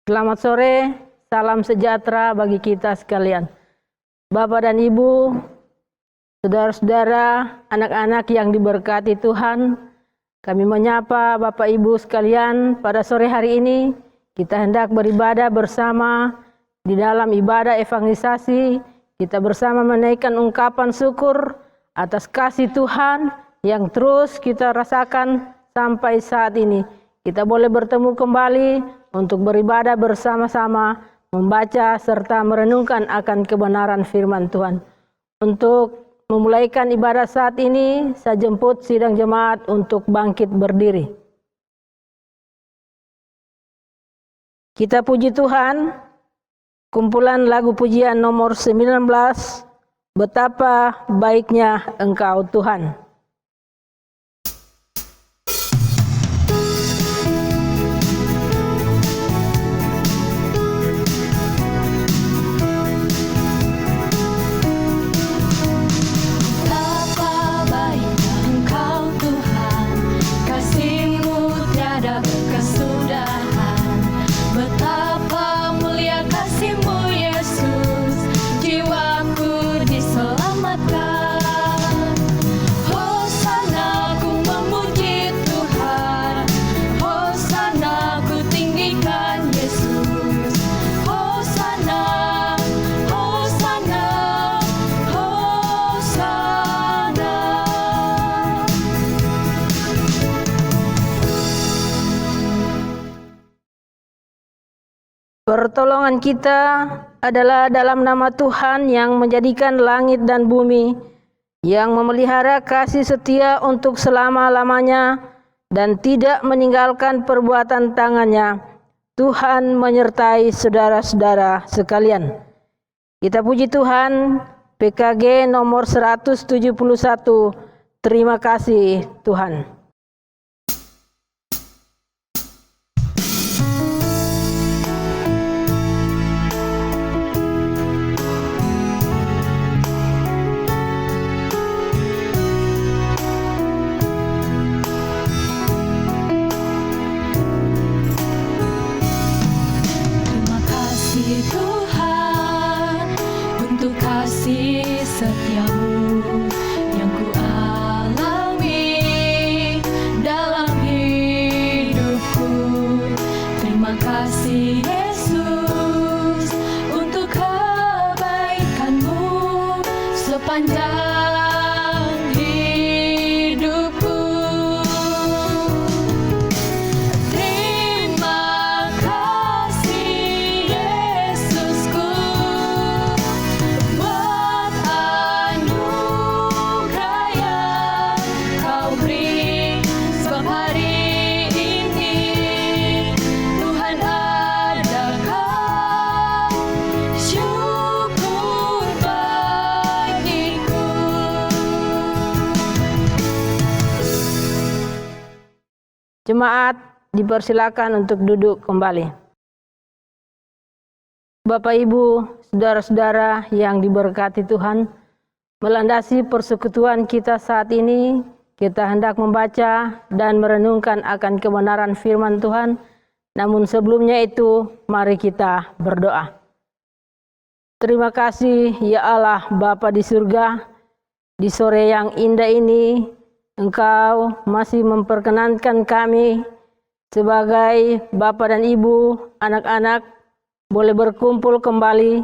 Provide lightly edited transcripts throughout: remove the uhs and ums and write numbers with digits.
Selamat sore, salam sejahtera bagi kita sekalian. Bapak dan Ibu, saudara-saudara, anak-anak yang diberkati Tuhan, kami menyapa Bapak Ibu sekalian pada sore hari ini. Kita hendak beribadah bersama di dalam ibadah evangelisasi. Kita bersama menaikkan ungkapan syukur atas kasih Tuhan yang terus kita rasakan sampai saat ini. Kita boleh bertemu kembali untuk beribadah bersama-sama, membaca serta merenungkan akan kebenaran firman Tuhan. Untuk memulaikan ibadah saat ini, saya jemput sidang jemaat untuk bangkit berdiri. Kita puji Tuhan, kumpulan lagu pujian nomor 19, Betapa Baiknya Engkau Tuhan. Pertolongan kita adalah dalam nama Tuhan yang menjadikan langit dan bumi, yang memelihara kasih setia untuk selama-lamanya dan tidak meninggalkan perbuatan tangannya. Tuhan menyertai saudara-saudara sekalian. Kita puji Tuhan, PKG nomor 171. Terima kasih Tuhan. Jemaat dipersilakan untuk duduk kembali. Bapak Ibu, saudara-saudara yang diberkati Tuhan, melandasi persekutuan kita saat ini, kita hendak membaca dan merenungkan akan kebenaran firman Tuhan. Namun sebelumnya itu, mari kita berdoa. Terima kasih ya Allah Bapa di surga, di sore yang indah ini, Engkau masih memperkenankan kami sebagai Bapak dan Ibu, anak-anak, boleh berkumpul kembali.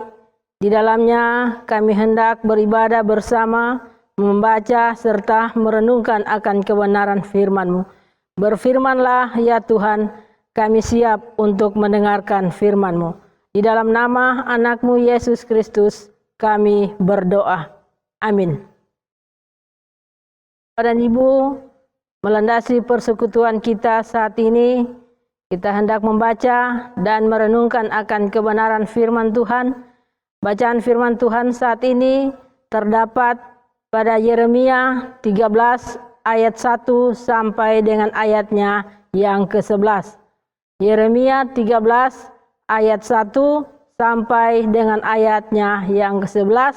Di dalamnya kami hendak beribadah bersama, membaca serta merenungkan akan kebenaran firman-Mu. Berfirmanlah ya Tuhan, kami siap untuk mendengarkan firman-Mu. Di dalam nama anak-Mu Yesus Kristus kami berdoa. Amin. Dan Ibu, melandasi persekutuan kita saat ini, kita hendak membaca dan merenungkan akan kebenaran firman Tuhan. Bacaan firman Tuhan saat ini terdapat pada Yeremia 13 ayat 1 sampai dengan ayatnya yang ke-11. Yeremia 13 ayat 1 sampai dengan ayatnya yang ke-11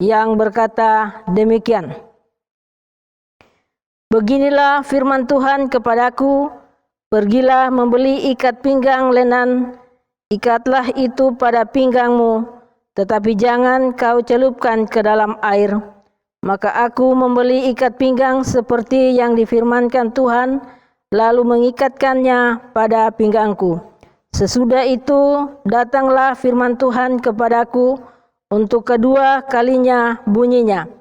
yang berkata demikian. Beginilah firman Tuhan kepadaku, pergilah membeli ikat pinggang lenan Ikatlah itu pada pinggangmu, tetapi jangan kau celupkan ke dalam air. Maka aku membeli ikat pinggang seperti yang difirmankan Tuhan, lalu mengikatkannya pada pinggangku. Sesudah itu datanglah firman Tuhan kepadaku untuk kedua kalinya bunyinya,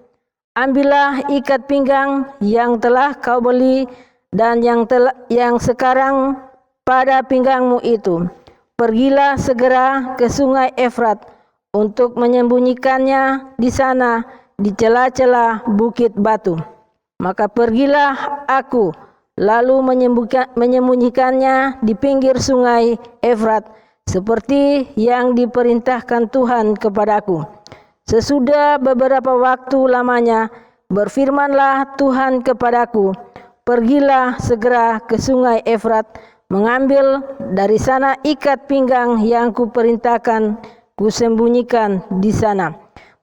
ambillah ikat pinggang yang telah kau beli dan yang sekarang pada pinggangmu itu. Pergilah segera ke sungai Efrat untuk menyembunyikannya di sana di celah-celah bukit batu. Maka pergilah aku lalu menyembunyikannya di pinggir sungai Efrat seperti yang diperintahkan Tuhan kepadaku. Sesudah beberapa waktu lamanya berfirmanlah Tuhan kepadaku, pergilah segera ke sungai Efrat, mengambil dari sana ikat pinggang yang kuperintahkan kusembunyikan di sana.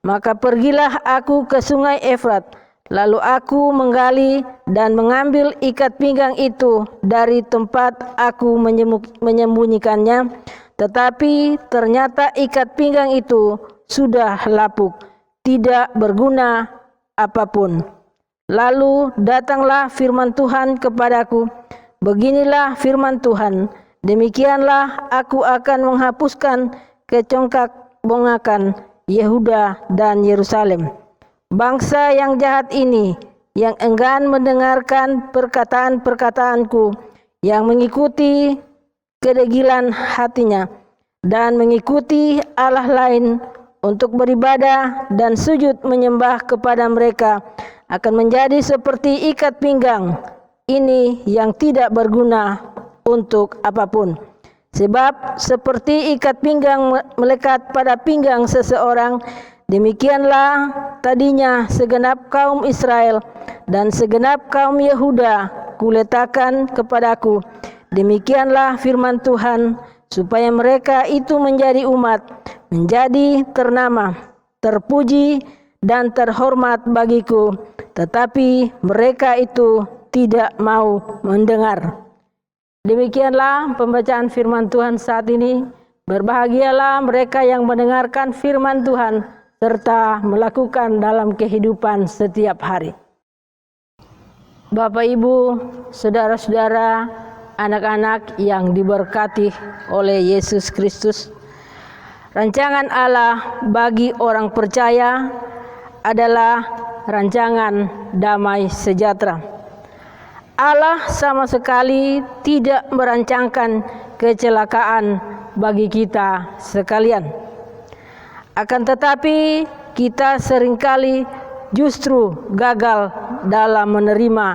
Maka pergilah aku ke sungai Efrat, lalu aku menggali dan mengambil ikat pinggang itu dari tempat aku menyembunyikannya, tetapi ternyata ikat pinggang itu sudah lapuk, tidak berguna apapun. Lalu datanglah firman Tuhan kepadaku, beginilah firman Tuhan, demikianlah aku akan menghapuskan kecongkak bongakan Yehuda dan Yerusalem. Bangsa yang jahat ini, yang enggan mendengarkan perkataan-perkataanku, yang mengikuti kedegilan hatinya, dan mengikuti Allah lain untuk beribadah dan sujud menyembah kepada mereka, akan menjadi seperti ikat pinggang ini yang tidak berguna untuk apapun. Sebab seperti ikat pinggang melekat pada pinggang seseorang, demikianlah tadinya segenap kaum Israel dan segenap kaum Yehuda kuletakkan kepadaku. Demikianlah firman Tuhan, supaya mereka itu menjadi umat, menjadi ternama, terpuji dan terhormat bagiku, tetapi mereka itu tidak mau mendengar. Demikianlah pembacaan firman Tuhan saat ini. Berbahagialah mereka yang mendengarkan firman Tuhan serta melakukan dalam kehidupan setiap hari. Bapak, Ibu, saudara-saudara, anak-anak yang diberkati oleh Yesus Kristus, rancangan Allah bagi orang percaya adalah rancangan damai sejahtera. Allah sama sekali tidak merancangkan kecelakaan bagi kita sekalian. Akan tetapi kita seringkali justru gagal dalam menerima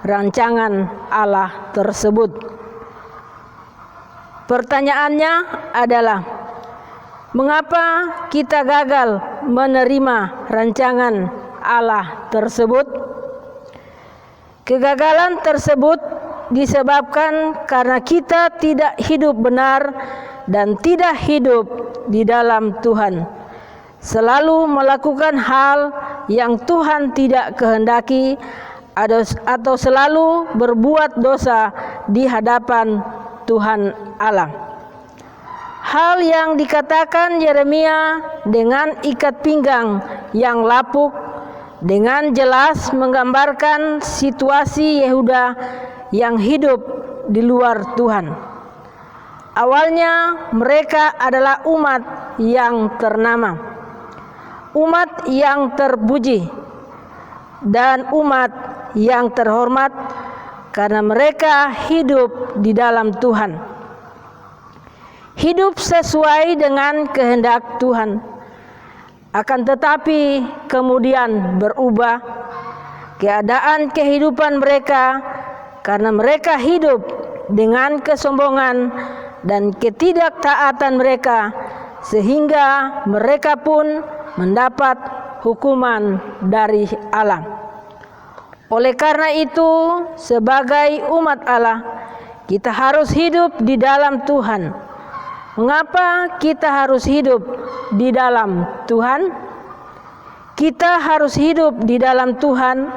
rancangan Allah tersebut. Pertanyaannya adalah, mengapa kita gagal menerima rancangan Allah tersebut? Kegagalan tersebut disebabkan karena kita tidak hidup benar dan tidak hidup di dalam Tuhan. Selalu melakukan hal yang Tuhan tidak kehendaki atau selalu berbuat dosa di hadapan Tuhan Allah. Hal yang dikatakan Yeremia dengan ikat pinggang yang lapuk dengan jelas menggambarkan situasi Yehuda yang hidup di luar Tuhan. Awalnya mereka adalah umat yang ternama, umat yang terpuji, dan umat yang terhormat karena mereka hidup di dalam Tuhan. Hidup sesuai dengan kehendak Tuhan. Akan tetapi kemudian berubah keadaan kehidupan mereka karena mereka hidup dengan kesombongan dan ketidaktaatan mereka, sehingga mereka pun mendapat hukuman dari Allah. Oleh karena itu, sebagai umat Allah, kita harus hidup di dalam Tuhan. Mengapa kita harus hidup di dalam Tuhan? Kita harus hidup di dalam Tuhan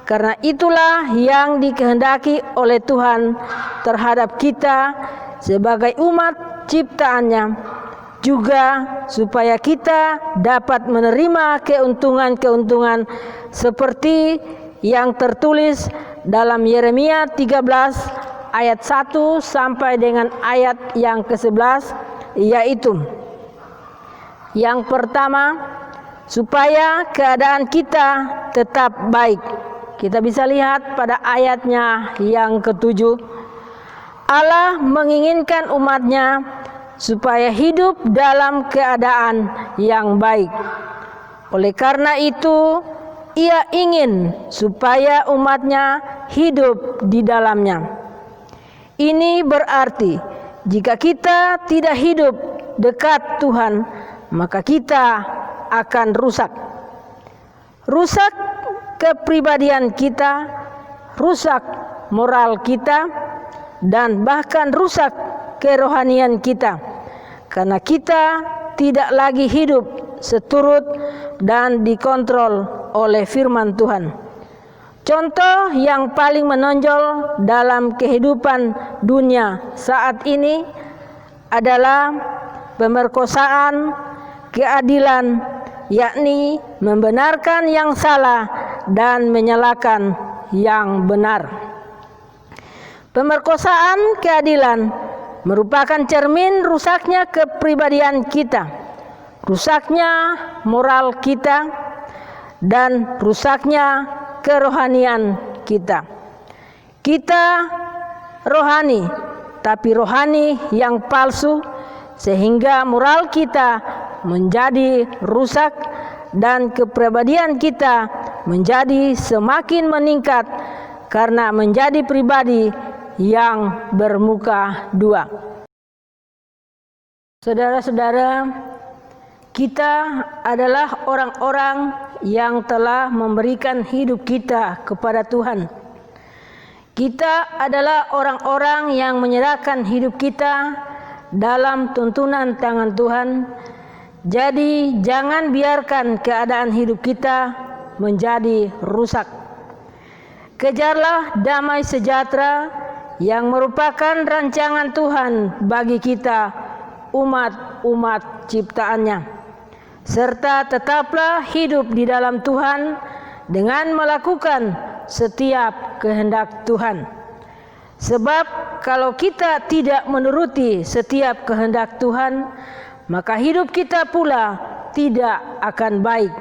karena itulah yang dikehendaki oleh Tuhan terhadap kita sebagai umat ciptaannya, juga supaya kita dapat menerima keuntungan-keuntungan seperti yang tertulis dalam Yeremia 13 ayat 1 sampai dengan ayat yang ke-11, yaitu yang pertama, supaya keadaan kita tetap baik. Kita bisa lihat pada ayatnya yang ke-7, Allah menginginkan umatnya supaya hidup dalam keadaan yang baik. Oleh karena itu, Ia ingin supaya umatnya hidup di dalamnya. Ini berarti jika kita tidak hidup dekat Tuhan, maka kita akan rusak. Rusak kepribadian kita, rusak moral kita, dan bahkan rusak kerohanian kita, karena kita tidak lagi hidup seturut dan dikontrol oleh firman Tuhan. Contoh yang paling menonjol dalam kehidupan dunia saat ini adalah pemerkosaan, keadilan, yakni membenarkan yang salah dan menyalahkan yang benar. Pemerkosaan keadilan merupakan cermin rusaknya kepribadian kita, rusaknya moral kita, dan rusaknya kerohanian kita. Kita rohani, tapi rohani yang palsu, sehingga moral kita menjadi rusak dan kepribadian kita menjadi semakin meningkat karena menjadi pribadi yang bermuka dua. Saudara-saudara, kita adalah orang-orang yang telah memberikan hidup kita kepada Tuhan. Kita adalah orang-orang yang menyerahkan hidup kita dalam tuntunan tangan Tuhan. Jadi jangan biarkan keadaan hidup kita menjadi rusak. Kejarlah damai sejahtera yang merupakan rancangan Tuhan bagi kita, umat-umat ciptaannya. Serta tetaplah hidup di dalam Tuhan dengan melakukan setiap kehendak Tuhan. Sebab kalau kita tidak menuruti setiap kehendak Tuhan, maka hidup kita pula tidak akan baik.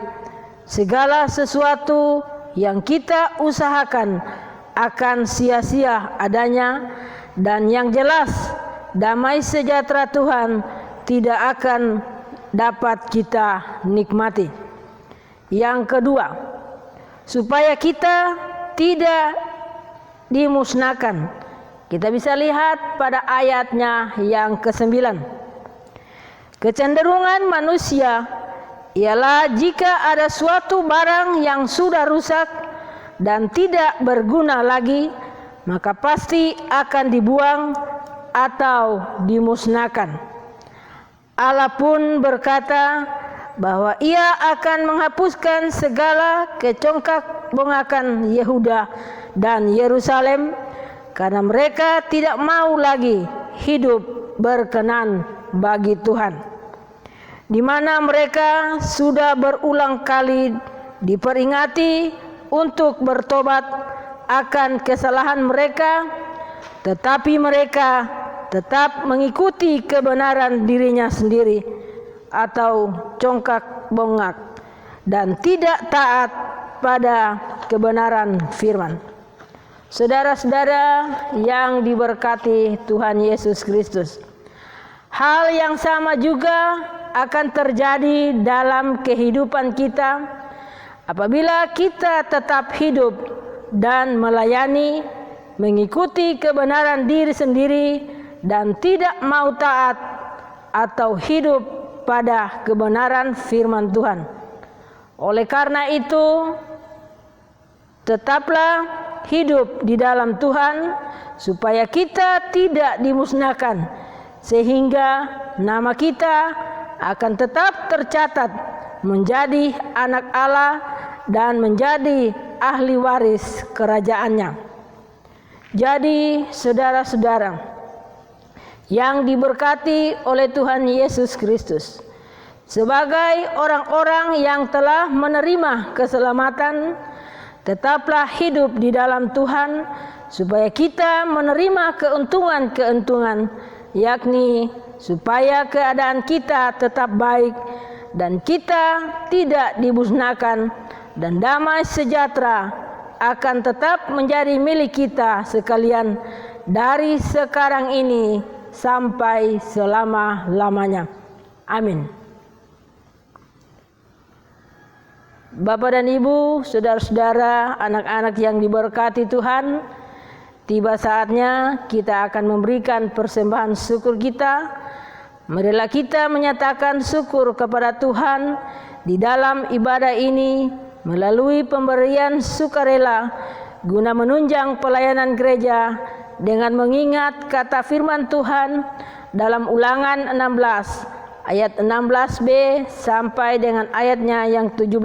Segala sesuatu yang kita usahakan akan sia-sia adanya, dan yang jelas damai sejahtera Tuhan tidak akan dapat kita nikmati. Yang kedua, supaya kita tidak dimusnahkan, kita bisa lihat pada ayatnya yang ke-9. Kecenderungan manusia ialah jika ada suatu barang yang sudah rusak dan tidak berguna lagi, maka pasti akan dibuang atau dimusnahkan. Allah pun berkata bahwa Ia akan menghapuskan segala kecongkak-bongkakan Yehuda dan Yerusalem, karena mereka tidak mau lagi hidup berkenan bagi Tuhan, di mana mereka sudah berulang kali diperingati untuk bertobat akan kesalahan mereka, tetapi mereka tetap mengikuti kebenaran dirinya sendiri atau congkak bongkak dan tidak taat pada kebenaran firman. Saudara-saudara yang diberkati Tuhan Yesus Kristus, hal yang sama juga akan terjadi dalam kehidupan kita apabila kita tetap hidup dan melayani, mengikuti kebenaran diri sendiri, dan tidak mau taat atau hidup pada kebenaran firman Tuhan. Oleh karena itu, tetaplah hidup di dalam Tuhan, supaya kita tidak dimusnahkan, sehingga nama kita akan tetap tercatat menjadi anak Allah dan menjadi ahli waris kerajaannya. Jadi saudara-saudara, yang diberkati oleh Tuhan Yesus Kristus. Sebagai orang-orang yang telah menerima keselamatan, tetaplah hidup di dalam Tuhan, supaya kita menerima keuntungan-keuntungan, yakni supaya keadaan kita tetap baik dan kita tidak dimusnahkan, dan damai sejahtera akan tetap menjadi milik kita sekalian dari sekarang ini sampai selama-lamanya. Amin. Bapak dan Ibu, saudara-saudara, anak-anak yang diberkati Tuhan, tiba saatnya kita akan memberikan persembahan syukur kita. Marilah kita menyatakan syukur kepada Tuhan di dalam ibadah ini melalui pemberian sukarela guna menunjang pelayanan gereja dengan mengingat kata firman Tuhan dalam Ulangan 16 ayat 16b sampai dengan ayatnya yang 17.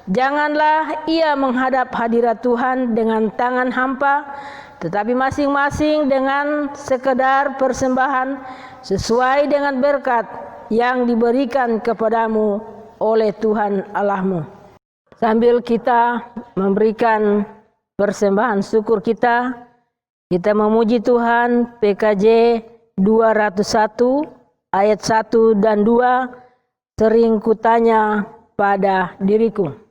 Janganlah ia menghadap hadirat Tuhan dengan tangan hampa, tetapi masing-masing dengan sekedar persembahan sesuai dengan berkat yang diberikan kepadamu oleh Tuhan Allahmu. Sambil kita memberikan persembahan syukur kita memuji Tuhan. PKJ 201 ayat 1 dan 2, sering kutanya pada diriku.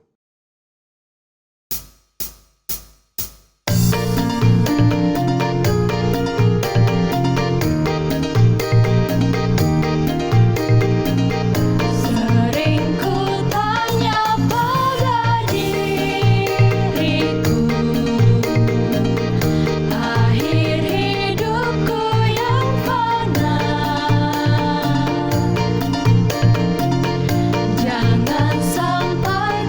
Jangan sampai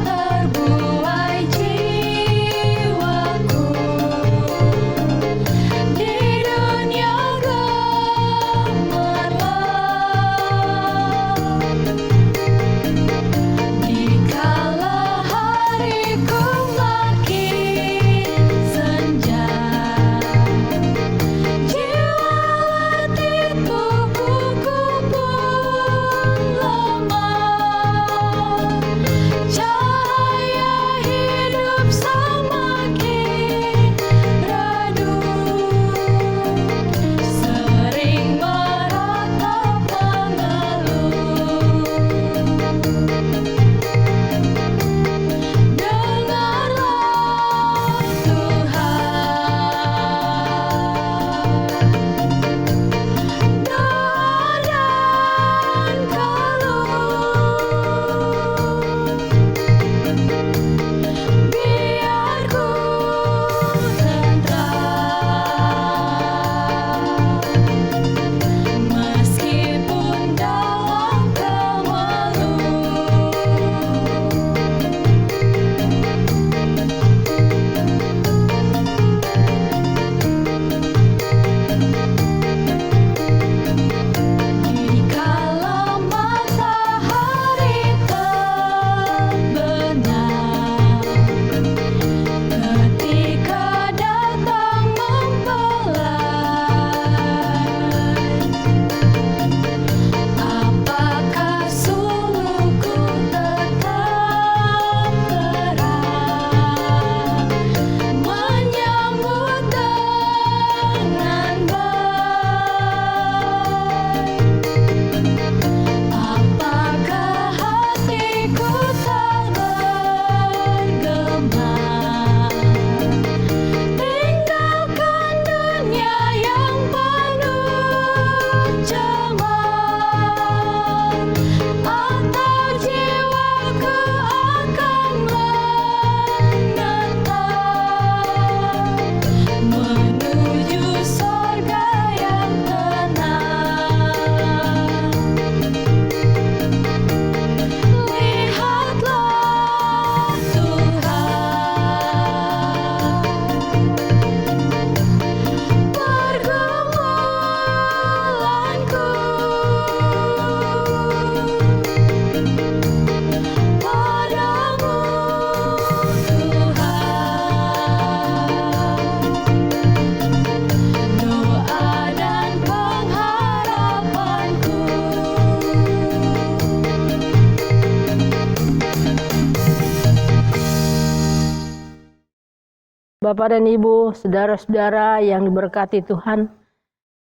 Bapak dan Ibu, saudara-saudara yang diberkati Tuhan,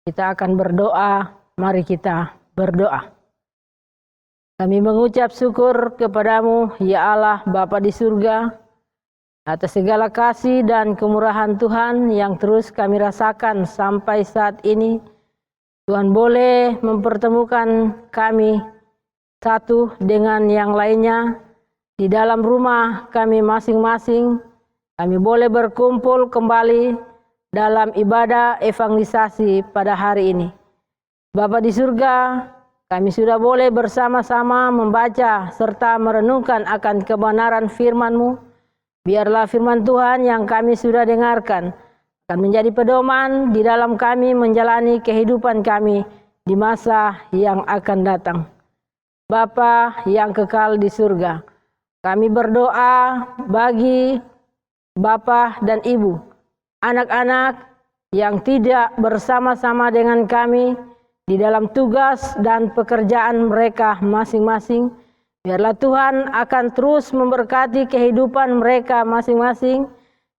kita akan berdoa. Mari kita berdoa. Kami mengucap syukur kepadamu, ya Allah Bapa di surga, atas segala kasih dan kemurahan Tuhan yang terus kami rasakan sampai saat ini. Tuhan boleh mempertemukan kami satu dengan yang lainnya di dalam rumah kami masing-masing. Kami boleh berkumpul kembali dalam ibadah evangelisasi pada hari ini. Bapa di surga, kami sudah boleh bersama-sama membaca serta merenungkan akan kebenaran firman-Mu. Biarlah firman Tuhan yang kami sudah dengarkan akan menjadi pedoman di dalam kami menjalani kehidupan kami di masa yang akan datang. Bapa yang kekal di surga, kami berdoa bagi Bapa dan Ibu, anak-anak yang tidak bersama-sama dengan kami di dalam tugas dan pekerjaan mereka masing-masing. Biarlah Tuhan akan terus memberkati kehidupan mereka masing-masing,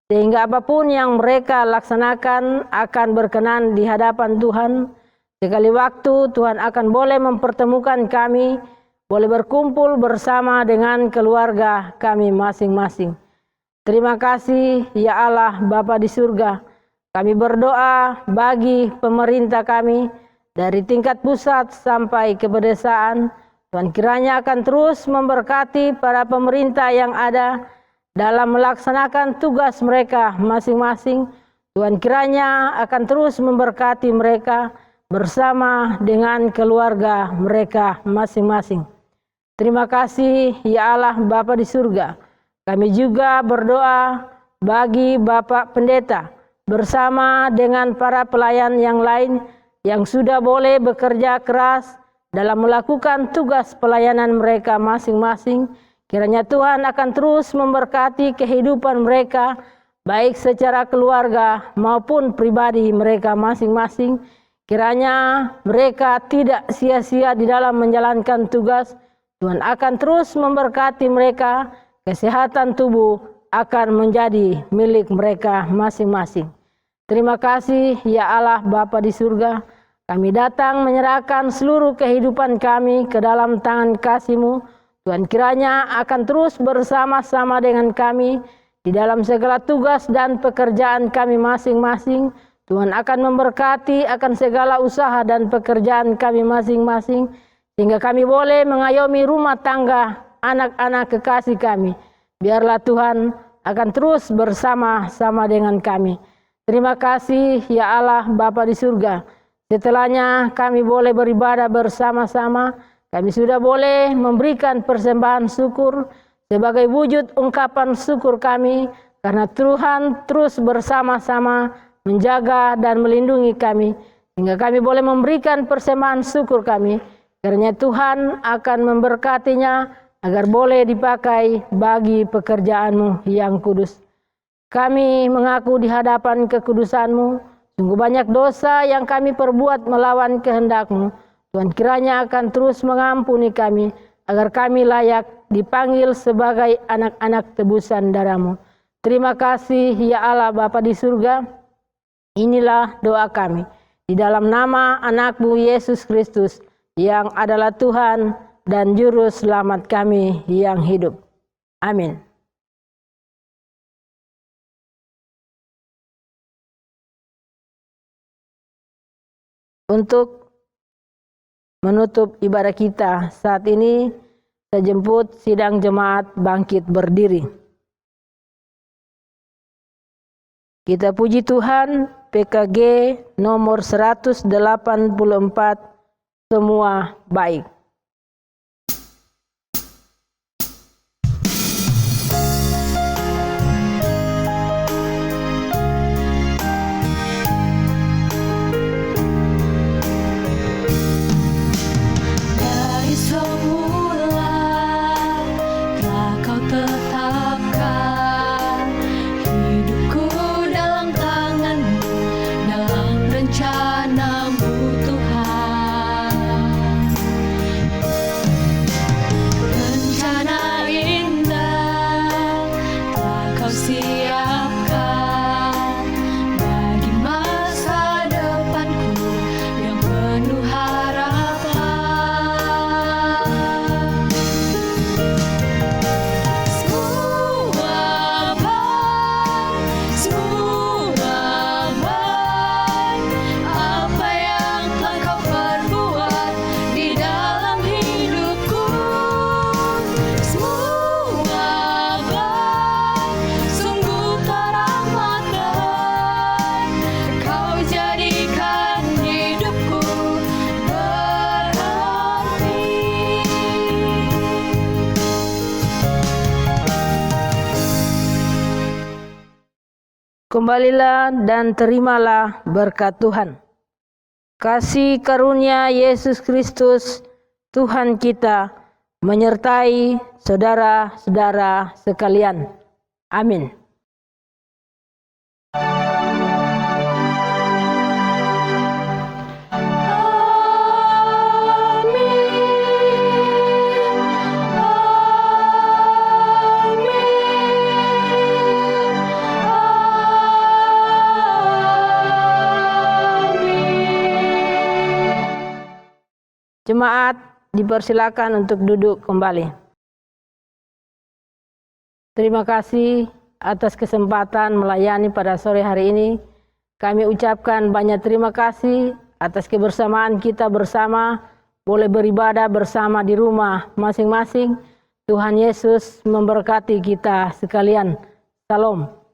sehingga apapun yang mereka laksanakan akan berkenan di hadapan Tuhan. Sekali waktu Tuhan akan boleh mempertemukan kami, boleh berkumpul bersama dengan keluarga kami masing-masing. Terima kasih ya Allah Bapa di surga. Kami berdoa bagi pemerintah kami dari tingkat pusat sampai ke pedesaan. Tuhan kiranya akan terus memberkati para pemerintah yang ada dalam melaksanakan tugas mereka masing-masing. Tuhan kiranya akan terus memberkati mereka bersama dengan keluarga mereka masing-masing. Terima kasih ya Allah Bapa di surga. Kami juga berdoa bagi Bapak Pendeta bersama dengan para pelayan yang lain yang sudah boleh bekerja keras dalam melakukan tugas pelayanan mereka masing-masing. Kiranya Tuhan akan terus memberkati kehidupan mereka, baik secara keluarga maupun pribadi mereka masing-masing. Kiranya mereka tidak sia-sia di dalam menjalankan tugas. Tuhan akan terus memberkati mereka. Kesehatan tubuh akan menjadi milik mereka masing-masing. Terima kasih ya Allah Bapa di surga. Kami datang menyerahkan seluruh kehidupan kami ke dalam tangan kasih-Mu. Tuhan kiranya akan terus bersama-sama dengan kami di dalam segala tugas dan pekerjaan kami masing-masing. Tuhan akan memberkati akan segala usaha dan pekerjaan kami masing-masing, sehingga kami boleh mengayomi rumah tangga anak-anak kekasih kami. Biarlah Tuhan akan terus bersama-sama dengan kami. Terima kasih ya Allah Bapa di surga. Setelahnya kami boleh beribadah bersama-sama. Kami sudah boleh memberikan persembahan syukur sebagai wujud ungkapan syukur kami, karena Tuhan terus bersama-sama menjaga dan melindungi kami, sehingga kami boleh memberikan persembahan syukur kami. Karena Tuhan akan memberkatinya agar boleh dipakai bagi pekerjaan-Mu yang kudus. Kami mengaku di hadapan kekudusan-Mu, sungguh banyak dosa yang kami perbuat melawan kehendak-Mu. Tuhan kiranya akan terus mengampuni kami, agar kami layak dipanggil sebagai anak-anak tebusan darah-Mu. Terima kasih ya Allah Bapa di surga. Inilah doa kami di dalam nama anak-Mu Yesus Kristus, yang adalah Tuhan dan Juru Selamat kami yang hidup. Amin. Untuk menutup ibadah kita saat ini, saya jemput sidang jemaat bangkit berdiri. Kita puji Tuhan, PKG nomor 184, semua baik. kembalilah dan terimalah berkat Tuhan. Kasih karunia Yesus Kristus, Tuhan kita, menyertai saudara-saudara sekalian. Amin. Jemaat dipersilakan untuk duduk kembali. Terima kasih atas kesempatan melayani pada sore hari ini. Kami ucapkan banyak terima kasih atas kebersamaan kita bersama, boleh beribadah bersama di rumah masing-masing. Tuhan Yesus memberkati kita sekalian. Salam.